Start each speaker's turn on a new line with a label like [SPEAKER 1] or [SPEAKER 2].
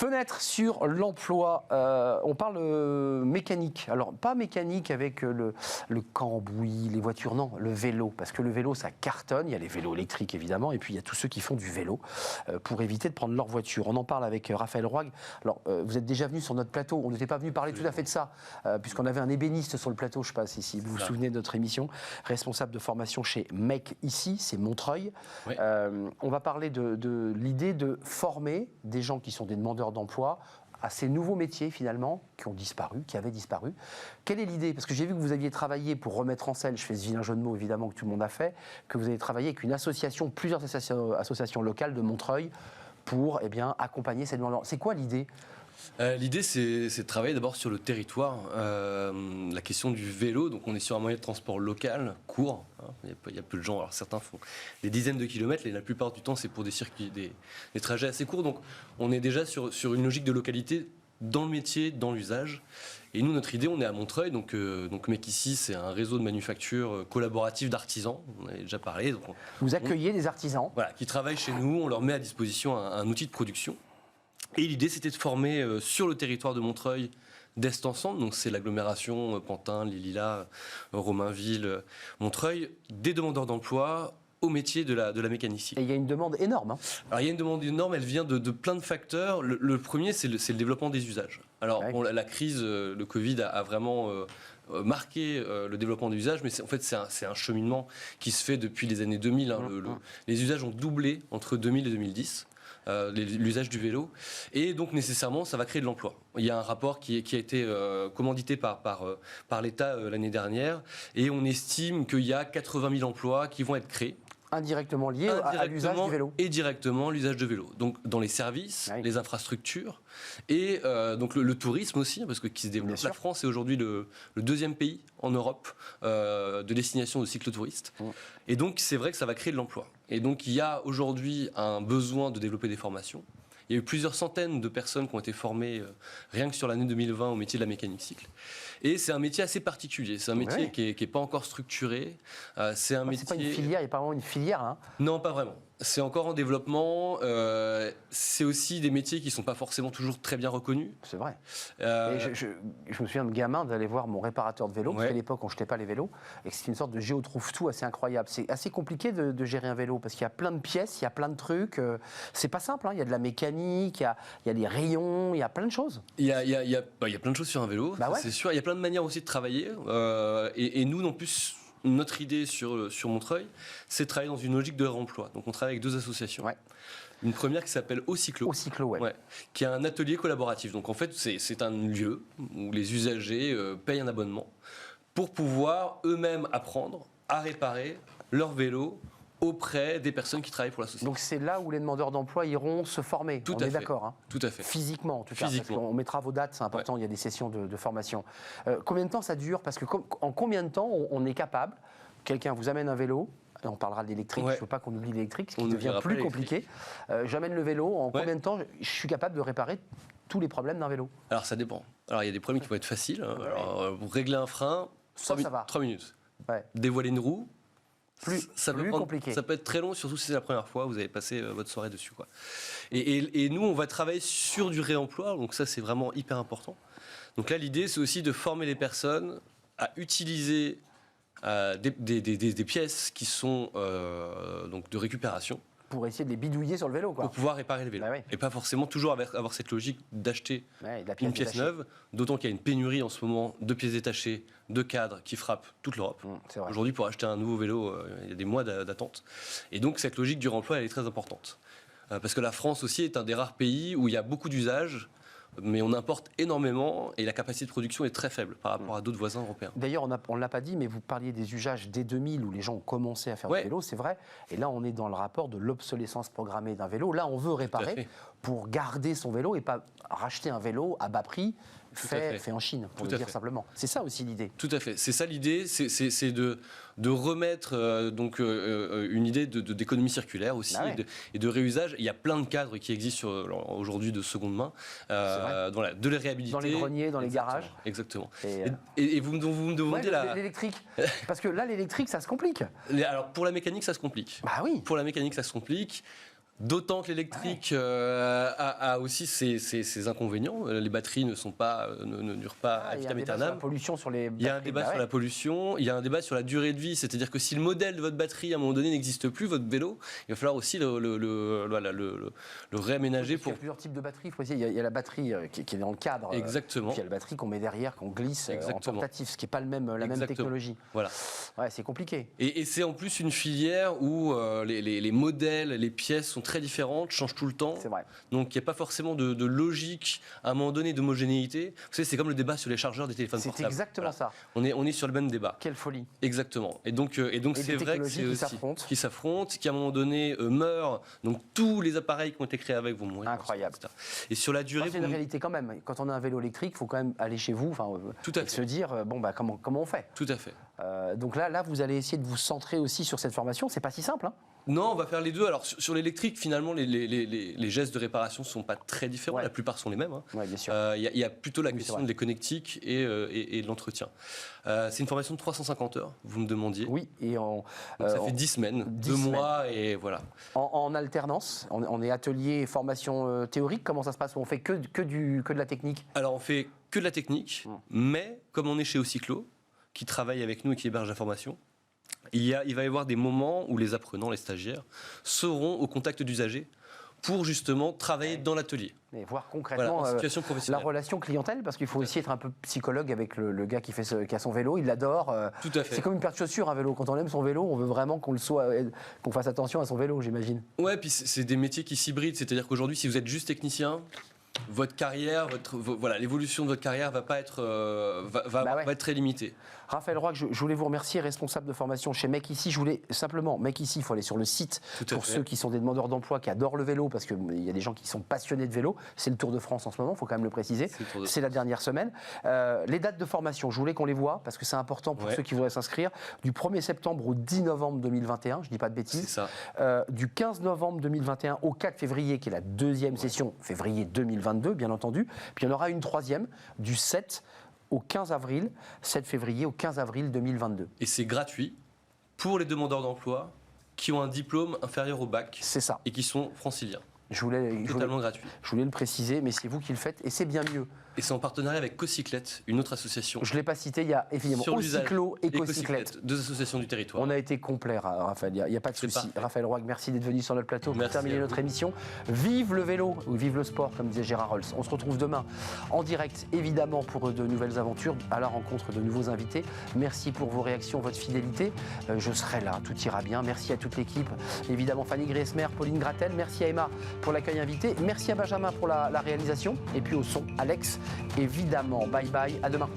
[SPEAKER 1] Fenêtre sur l'emploi. On parle mécanique. Alors, pas mécanique avec le cambouis, les voitures, non, le vélo. Parce que le vélo, ça cartonne. Il y a les vélos électriques, évidemment. Et puis, il y a tous ceux qui font du vélo pour éviter de prendre leur voiture. On en parle avec Raphaël Roig. Alors, vous êtes déjà venu sur notre plateau. On n'était pas venu parler tout à fait de ça, puisqu'on avait un ébéniste sur le plateau, je ne sais pas si vous vous souvenez de notre émission, responsable de formation chez MEC ici, c'est Montreuil. Oui. On va parler de l'idée de former des gens qui sont des demandeurs d'emploi à ces nouveaux métiers finalement qui ont disparu, qui avaient disparu. Quelle est l'idée? Parce que j'ai vu que vous aviez travaillé pour remettre en scène, je fais ce vilain jeu de mots évidemment que tout le monde a fait, que vous avez travaillé avec une association, plusieurs associations locales de Montreuil pour accompagner ces demandeurs. C'est quoi l'idée?
[SPEAKER 2] L'idée, c'est de travailler d'abord sur le territoire. La question du vélo, donc on est sur un moyen de transport local, court. Hein, il y a peu de gens, alors certains font des dizaines de kilomètres, et la plupart du temps, c'est pour des circuits, des trajets assez courts. Donc on est déjà sur une logique de localité dans le métier, dans l'usage. Et nous, notre idée, on est à Montreuil, donc MEC ici, c'est un réseau de manufactures collaboratives d'artisans, on en avait déjà parlé. Donc
[SPEAKER 1] vous accueillez des artisans? Voilà,
[SPEAKER 2] qui travaillent chez nous, on leur met à disposition un outil de production. Et l'idée, c'était de former sur le territoire de Montreuil d'Est Ensemble, donc c'est l'agglomération Pantin, Les Lilas, Romainville, Montreuil, des demandeurs d'emploi au métier de la mécanicité.
[SPEAKER 1] Et il y a une demande énorme. Hein.
[SPEAKER 2] Alors il y a une demande énorme, elle vient de plein de facteurs. Le premier, c'est le développement des usages. Alors la crise, le Covid a vraiment marqué le développement des usages, mais en fait c'est un cheminement qui se fait depuis les années 2000. Hein. Les usages ont doublé entre 2000 et 2010. L'usage du vélo, et donc nécessairement ça va créer de l'emploi. Il y a un rapport qui a été commandité par l'État l'année dernière, et on estime qu'il y a 80 000 emplois qui vont être créés.
[SPEAKER 1] Indirectement liés à l'usage du vélo.
[SPEAKER 2] Et directement l'usage de vélo. Donc dans les services, les infrastructures, et donc le tourisme aussi, parce que qui se développe. La France est aujourd'hui le deuxième pays en Europe de destination de cyclotouristes. Et donc c'est vrai que ça va créer de l'emploi. Et donc il y a aujourd'hui un besoin de développer des formations. Il y a eu plusieurs centaines de personnes qui ont été formées rien que sur l'année 2020 au métier de la mécanique cycle. Et c'est un métier assez particulier. C'est un métier qui est pas encore structuré. C'est un métier.
[SPEAKER 1] C'est pas une filière. Il n'y a pas vraiment une filière. Hein.
[SPEAKER 2] Non, pas vraiment. C'est encore en développement. C'est aussi des métiers qui ne sont pas forcément toujours très bien reconnus.
[SPEAKER 1] C'est vrai. Je me souviens de gamin d'aller voir mon réparateur de vélo, parce qu'à l'époque on ne jetait pas les vélos, et que c'est une sorte de géotrouve-tout assez incroyable. C'est assez compliqué de gérer un vélo, parce qu'il y a plein de pièces, il y a plein de trucs. C'est pas simple, hein. Il y a de la mécanique, il y a des rayons, il y a plein de choses.
[SPEAKER 2] Il y a plein de choses sur un vélo, c'est sûr. Il y a plein de manières aussi de travailler. Et nous, non plus... Notre idée sur Montreuil, c'est de travailler dans une logique de réemploi. Donc on travaille avec deux associations. Une première qui s'appelle Au-Cyclo, qui est un atelier collaboratif. Donc en fait, c'est un lieu où les usagers payent un abonnement pour pouvoir eux-mêmes apprendre à réparer leur vélo auprès des personnes qui travaillent pour l'association.
[SPEAKER 1] Donc c'est là où les demandeurs d'emploi iront se former.
[SPEAKER 2] Tout
[SPEAKER 1] on
[SPEAKER 2] à
[SPEAKER 1] est
[SPEAKER 2] fait.
[SPEAKER 1] D'accord. Hein.
[SPEAKER 2] Tout à fait.
[SPEAKER 1] Physiquement, en tout cas. On mettra vos dates, c'est important. Il y a des sessions de formation. Combien de temps ça dure? Parce que en combien de temps on est capable? Quelqu'un vous amène un vélo. Et on parlera de l'électrique. Je ne veux pas qu'on oublie l'électrique, ce qui devient plus compliqué. J'amène le vélo. En combien de temps je suis capable de réparer tous les problèmes d'un vélo?
[SPEAKER 2] Alors ça dépend. Alors il y a des problèmes qui vont être faciles. Alors, vous réglez un frein, 3 minutes. Dévoiler une roue. Ça peut être très long, surtout si c'est la première fois, vous avez passé votre soirée dessus. Quoi. Et nous, on va travailler sur du réemploi, donc ça c'est vraiment hyper important. Donc là, l'idée, c'est aussi de former les personnes à utiliser des pièces qui sont donc de récupération.
[SPEAKER 1] Pour essayer de les bidouiller sur le vélo. Quoi.
[SPEAKER 2] Pour pouvoir réparer le vélo. Et pas forcément toujours avoir cette logique d'acheter une pièce neuve, d'autant qu'il y a une pénurie en ce moment de pièces détachées, de cadres qui frappent toute l'Europe. Aujourd'hui, pour acheter un nouveau vélo, il y a des mois d'attente. Et donc cette logique du réemploi, elle est très importante. Parce que la France aussi est un des rares pays où il y a beaucoup d'usages, mais on importe énormément et la capacité de production est très faible par rapport à d'autres voisins européens.
[SPEAKER 1] D'ailleurs, on ne l'a pas dit, mais vous parliez des usages dès 2000 où les gens ont commencé à faire du vélo, c'est vrai. Et là, on est dans le rapport de l'obsolescence programmée d'un vélo. Là, on veut réparer pour garder son vélo et pas racheter un vélo à bas prix fait en Chine, pour le dire simplement. C'est ça aussi l'idée.
[SPEAKER 2] Tout à fait. C'est ça l'idée, c'est de remettre une idée d'économie circulaire aussi et de réusage. Il y a plein de cadres qui existent aujourd'hui de seconde main, de les réhabiliter.
[SPEAKER 1] Dans les greniers, dans les garages.
[SPEAKER 2] Exactement. Et vous me demandez
[SPEAKER 1] l'électrique. Parce que là, l'électrique, ça se complique.
[SPEAKER 2] Alors pour la mécanique, ça se complique.
[SPEAKER 1] Bah oui.
[SPEAKER 2] Pour la mécanique, ça se complique. D'autant que l'électrique a aussi ses inconvénients. Les batteries ne durent pas à vitam aeternam.
[SPEAKER 1] Il y a un débat sur la pollution.
[SPEAKER 2] Il y a un débat sur la durée de vie. C'est-à-dire que si le modèle de votre batterie à un moment donné n'existe plus, votre vélo, il va falloir aussi le réaménager.
[SPEAKER 1] Il y a plusieurs types de batteries. Il y a la batterie qui est dans le cadre.
[SPEAKER 2] Exactement.
[SPEAKER 1] Puis il y a la batterie qu'on met derrière, qu'on glisse en portatif, ce qui n'est pas la même technologie.
[SPEAKER 2] Voilà.
[SPEAKER 1] Ouais, c'est compliqué.
[SPEAKER 2] Et c'est en plus une filière où les modèles, les pièces sont très différentes, changent tout le temps.
[SPEAKER 1] C'est vrai.
[SPEAKER 2] Donc il n'y a pas forcément de logique, à un moment donné, d'homogénéité. Vous savez, c'est comme le débat sur les chargeurs des téléphones portables.
[SPEAKER 1] C'est exactement ça.
[SPEAKER 2] On est sur le même débat.
[SPEAKER 1] Quelle folie.
[SPEAKER 2] Exactement. Et donc c'est vrai que c'est aussi
[SPEAKER 1] qui
[SPEAKER 2] s'affrontent, qui à un moment donné meurent. Donc tous les appareils qui ont été créés avec vont mourir.
[SPEAKER 1] Incroyable.
[SPEAKER 2] Et sur la durée,
[SPEAKER 1] c'est une réalité quand même. Quand on a un vélo électrique, il faut quand même aller chez vous, et se dire comment on fait.
[SPEAKER 2] Tout à fait.
[SPEAKER 1] Donc là, vous allez essayer de vous centrer aussi sur cette formation. C'est pas si simple.
[SPEAKER 2] Non, on va faire les deux. Alors sur l'électrique, finalement, les gestes de réparation ne sont pas très différents. La plupart sont les mêmes.
[SPEAKER 1] Ouais, bien sûr.
[SPEAKER 2] Il y a plutôt la question des connectiques et de l'entretien. C'est une formation de 350 heures, vous me demandiez.
[SPEAKER 1] Oui, et
[SPEAKER 2] ça fait 10 semaines, 2 mois, et voilà.
[SPEAKER 1] En alternance, on est atelier et formation théorique. Comment ça se passe? On fait que de la technique?
[SPEAKER 2] Alors on fait que de la technique, mais comme on est chez Ocyclo, qui travaille avec nous et qui héberge la formation, il va y avoir des moments où les apprenants, les stagiaires, seront au contact d'usagers pour justement travailler dans l'atelier.
[SPEAKER 1] Et voir concrètement la relation clientèle, parce qu'il faut aussi être un peu psychologue avec le gars qui a son vélo, il l'adore.
[SPEAKER 2] Tout à fait.
[SPEAKER 1] C'est comme une paire de chaussures, un vélo. Quand on aime son vélo, on veut vraiment qu'on fasse attention à son vélo, j'imagine.
[SPEAKER 2] Ouais, puis c'est des métiers qui s'hybrident, c'est-à-dire qu'aujourd'hui, si vous êtes juste technicien, votre carrière, l'évolution de votre carrière va pas être, va être très limitée.
[SPEAKER 1] Raphaël Roy, je voulais vous remercier, responsable de formation chez Mec Ici. Je voulais simplement, Mec Ici, il faut aller sur le site pour ceux qui sont des demandeurs d'emploi, qui adorent le vélo, parce qu'il y a des gens qui sont passionnés de vélo. C'est le Tour de France en ce moment, il faut quand même le préciser. C'est la dernière semaine. Les dates de formation, je voulais qu'on les voit, parce que c'est important pour ceux qui voudraient s'inscrire. Du 1er septembre au 10 novembre 2021, je ne dis pas de bêtises.
[SPEAKER 2] C'est ça.
[SPEAKER 1] Du 15 novembre 2021 au 4 février, qui est la deuxième session, février 2022, bien entendu. Puis il y en aura une troisième, du 7 au 15 avril, 7 février au 15 avril 2022.
[SPEAKER 2] Et c'est gratuit pour les demandeurs d'emploi qui ont un diplôme inférieur au bac.
[SPEAKER 1] C'est ça.
[SPEAKER 2] Et qui sont franciliens.
[SPEAKER 1] Totalement
[SPEAKER 2] gratuit.
[SPEAKER 1] Je voulais le préciser, mais c'est vous qui le faites et c'est bien mieux.
[SPEAKER 2] Et c'est en partenariat avec Cocyclette, une autre association.
[SPEAKER 1] Je ne l'ai pas cité, il y a évidemment Ocyclo et Cocyclette.
[SPEAKER 2] Deux associations du territoire.
[SPEAKER 1] On a été complet, Raphaël, il n'y a pas de souci. Raphaël Roy, merci d'être venu sur notre plateau pour terminer notre émission. Vive le vélo, ou vive le sport, comme disait Gérard Rolls. On se retrouve demain en direct, évidemment, pour de nouvelles aventures, à la rencontre de nouveaux invités. Merci pour vos réactions, votre fidélité. Je serai là, tout ira bien. Merci à toute l'équipe. Évidemment, Fanny Griesmer, Pauline Gratel. Merci à Emma pour l'accueil invité. Merci à Benjamin pour la réalisation. Et puis au son, Alex. Évidemment, bye bye, à demain.